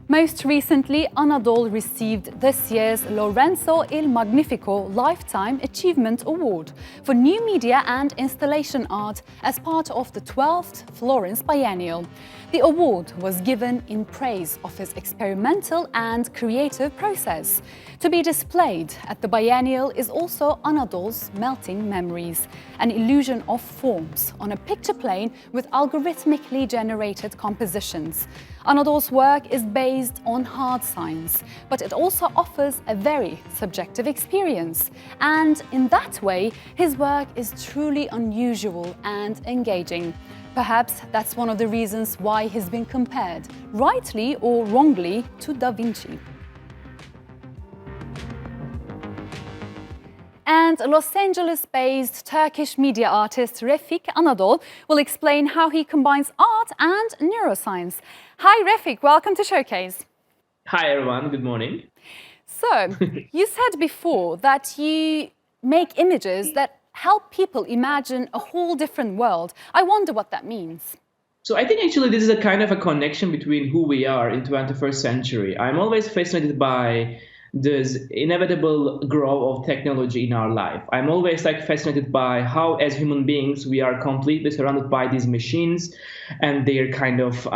Most recently, Anadol received this year's Lorenzo il Magnifico Lifetime Achievement Award for New Media and Installation Art as part of the 12th Florence Biennial. The award was given in praise of his experimental and creative process. To be displayed at the Biennial is also Anadol's Melting Memories, an illusion of forms on a picture plane with algorithmically generated compositions. Anadol's work is based on hard science, but it also offers a very subjective experience. And in that way, his work is truly unusual and engaging. Perhaps that's one of the reasons why he's been compared, rightly or wrongly, to Da Vinci. And Los Angeles-based Turkish media artist Refik Anadol will explain how he combines art and neuroscience. Hi Refik, welcome to Showcase. Hi everyone, good morning. So, you said before that you make images that help people imagine a whole different world. I wonder what that means. So I think actually this is a kind of a connection between who we are in 21st century. I'm always fascinated by this inevitable growth of technology in our life. I'm always fascinated by how as human beings we are completely surrounded by these machines and their kind of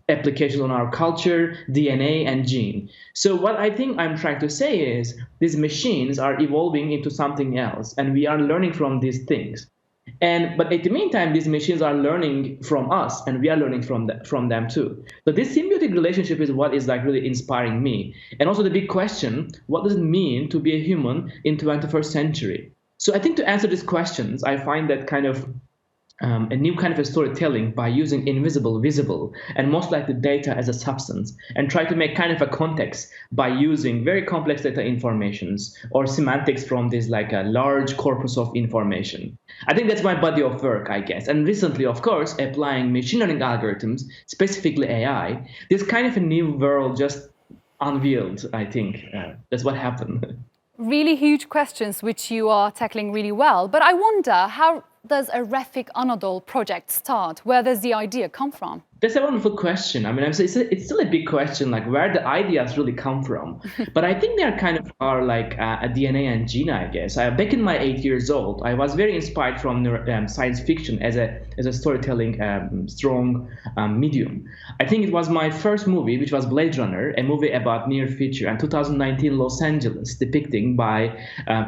applications on our culture, DNA and gene. So what I think I'm trying to say is these machines are evolving into something else and we are learning from these things. But at the meantime, these machines are learning from us, and we are learning from them too. So this symbiotic relationship is what is really inspiring me. And also the big question: what does it mean to be a human in 21st century? So I think to answer these questions, I find that kind of a new kind of a storytelling by using invisible, visible, and most likely data as a substance, and try to make kind of a context by using very complex data informations or semantics from this a large corpus of information. I think that's my body of work, I guess. And recently, of course, applying machine learning algorithms, specifically AI, this kind of a new world just unveiled, I think. That's what happened. Really huge questions which you are tackling really well. But I wonder, how does a Refik Anadol project start? Where does the idea come from? That's a wonderful question. I mean, it's still a big question, where the ideas really come from. But I think they are kind of a DNA and gene, I guess. Back in my 8 years old, I was very inspired from science fiction as a storytelling strong medium. I think it was my first movie, which was Blade Runner, a movie about near future, and 2019 Los Angeles, depicting by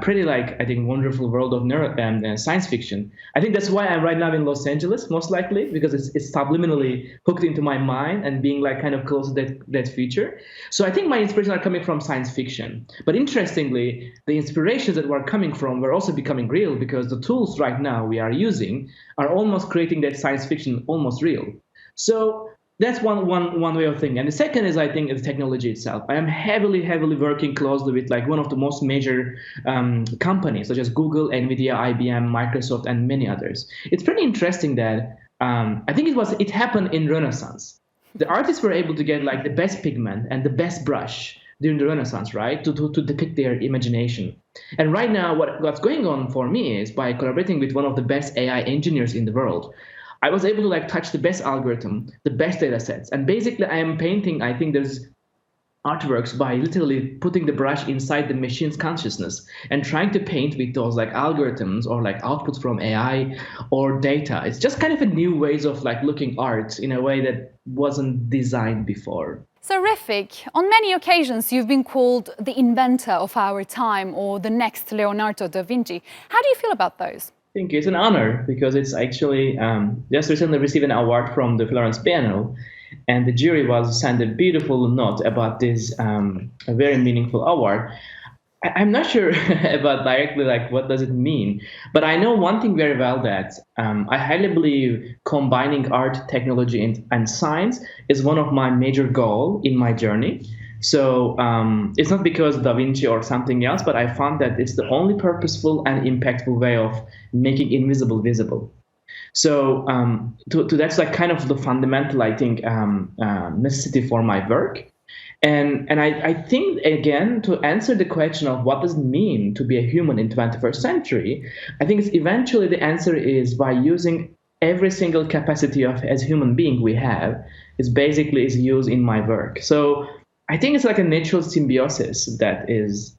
pretty I think wonderful world of science fiction. I think that's why I'm right now in Los Angeles, most likely, because it's subliminally hooked into my mind and being kind of close to that future. So I think my inspirations are coming from science fiction. But interestingly, the inspirations that were coming from were also becoming real, because the tools right now we are using are almost creating that science fiction almost real. So that's one way of thinking. And the second is, I think, the technology itself. I am heavily working closely with one of the most major companies, such as Google, NVIDIA, IBM, Microsoft, and many others. It's pretty interesting that I think it happened in Renaissance. The artists were able to get the best pigment and the best brush during the Renaissance, right, to depict their imagination. And right now, what's going on for me is, by collaborating with one of the best AI engineers in the world, I was able to touch the best algorithm, the best data sets. And basically, I am painting, I think there's artworks by literally putting the brush inside the machine's consciousness and trying to paint with those algorithms or outputs from AI or data. It's just kind of a new ways of looking art in a way that wasn't designed before. So Refik, on many occasions you've been called the inventor of our time or the next Leonardo da Vinci. How do you feel about those? I think it's an honor, because it's actually just recently received an award from the Florence Biennial, and the jury was sent a beautiful note about this a very meaningful award. I'm not sure about directly what does it mean, but I know one thing very well, that I highly believe combining art, technology, and science is one of my major goals in my journey. So it's not because Da Vinci or something else, but I found that it's the only purposeful and impactful way of making invisible visible. So that's kind of the fundamental, I think, necessity for my work. And I think, again, to answer the question of what does it mean to be a human in 21st century, I think it's eventually the answer is by using every single capacity of as human being we have is used in my work. So I think it's like a natural symbiosis that is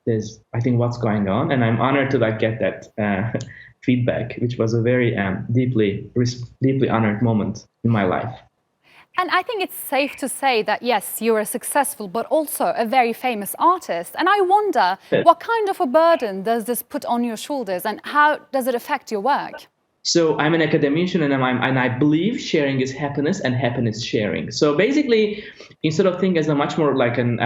I think what's going on, and I'm honored to like get that feedback, which was a very deeply honored moment in my life. And I think it's safe to say that, yes, you're a successful, but also a very famous artist. And I wonder, what kind of a burden does this put on your shoulders, and how does it affect your work? So I'm an academician, and I believe sharing is happiness, and happiness sharing. So basically, instead of thinking as a much more like an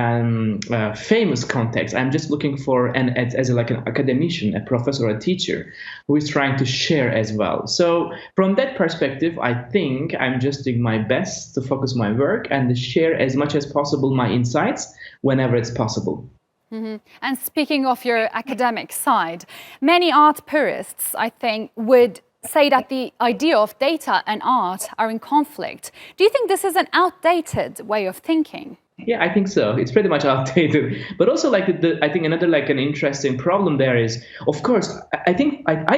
famous context, I'm just looking for like an academician, a professor, a teacher who is trying to share as well. So from that perspective, I think I'm just doing my best to focus my work and to share as much as possible my insights whenever it's possible. And speaking of your academic side, many art purists, I think, would say that the idea of data and art are in conflict. Do you think this is an outdated way of thinking? Yeah, I think so. It's pretty much outdated. But also, like I think another like an interesting problem there is, of course, I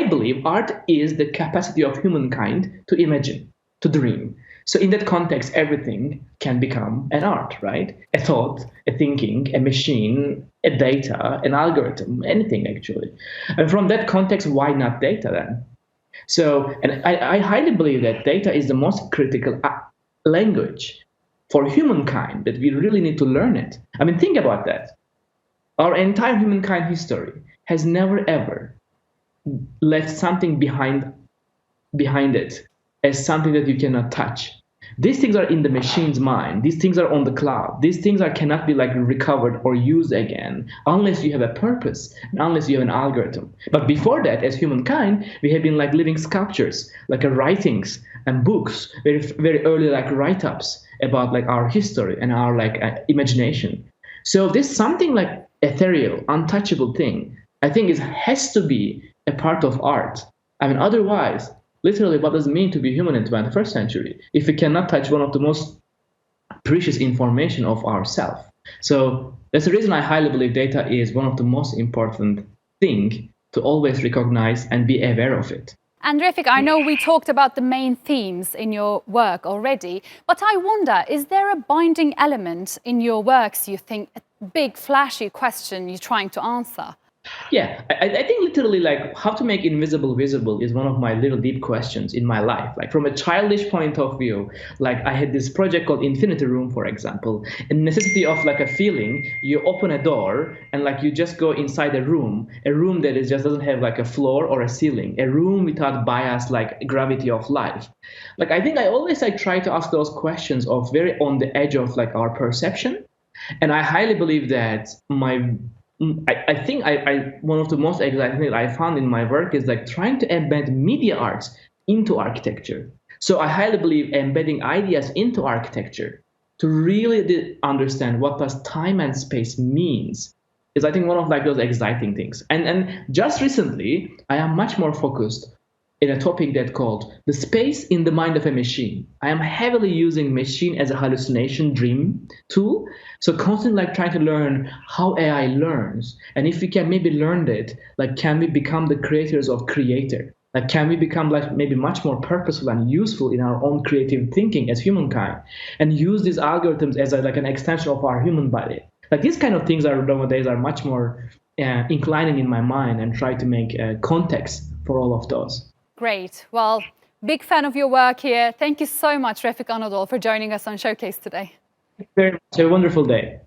believe art is the capacity of humankind to imagine, to dream. So in that context, everything can become an art, right? A thought, a thinking, a machine, a data, an algorithm, anything actually. And from that context, why not data then? So, and I highly believe that data is the most critical language for humankind, that we really need to learn it. I mean, think about that. Our entire humankind history has never ever left something behind it as something that you cannot touch. These things are in the machine's mind. These things are on the cloud. These things cannot be like recovered or used again unless you have a purpose and unless you have an algorithm. But before that, as humankind, we have been like living sculptures, like writings and books, very very early like write-ups about like our history and our like imagination. So this something like ethereal, untouchable thing, I think has to be a part of art. I mean, otherwise, literally, what does it mean to be human in the 21st century if we cannot touch one of the most precious information of ourselves? So that's the reason I highly believe data is one of the most important thing to always recognize and be aware of it. And Refik, I know we talked about the main themes in your work already, but I wonder, is there a binding element in your works, you think, a big flashy question you're trying to answer? Yeah, I think literally like how to make invisible visible is one of my little deep questions in my life. Like from a childish point of view, like I had this project called Infinity Room, for example, and necessity of like a feeling, you open a door and like you just go inside a room that is just doesn't have like a floor or a ceiling, a room without bias like gravity of life. Like I think I always like try to ask those questions of very on the edge of like our perception. And I highly believe that I think one of the most exciting things I found in my work is like trying to embed media arts into architecture. So I highly believe embedding ideas into architecture to really understand what does time and space means is I think one of like those exciting things. And just recently, I am much more focused in a topic that called the space in the mind of a machine. I am heavily using machine as a hallucination dream tool. So constantly like trying to learn how AI learns. And if we can maybe learn that, like can we become the creators of creator? Like can we become like maybe much more purposeful and useful in our own creative thinking as humankind and use these algorithms as like an extension of our human body? Like these kind of things are nowadays are much more inclining in my mind and try to make context for all of those. Great. Well, big fan of your work here. Thank you so much, Refik Anadol, for joining us on Showcase today. Thank you very much. Have a wonderful day.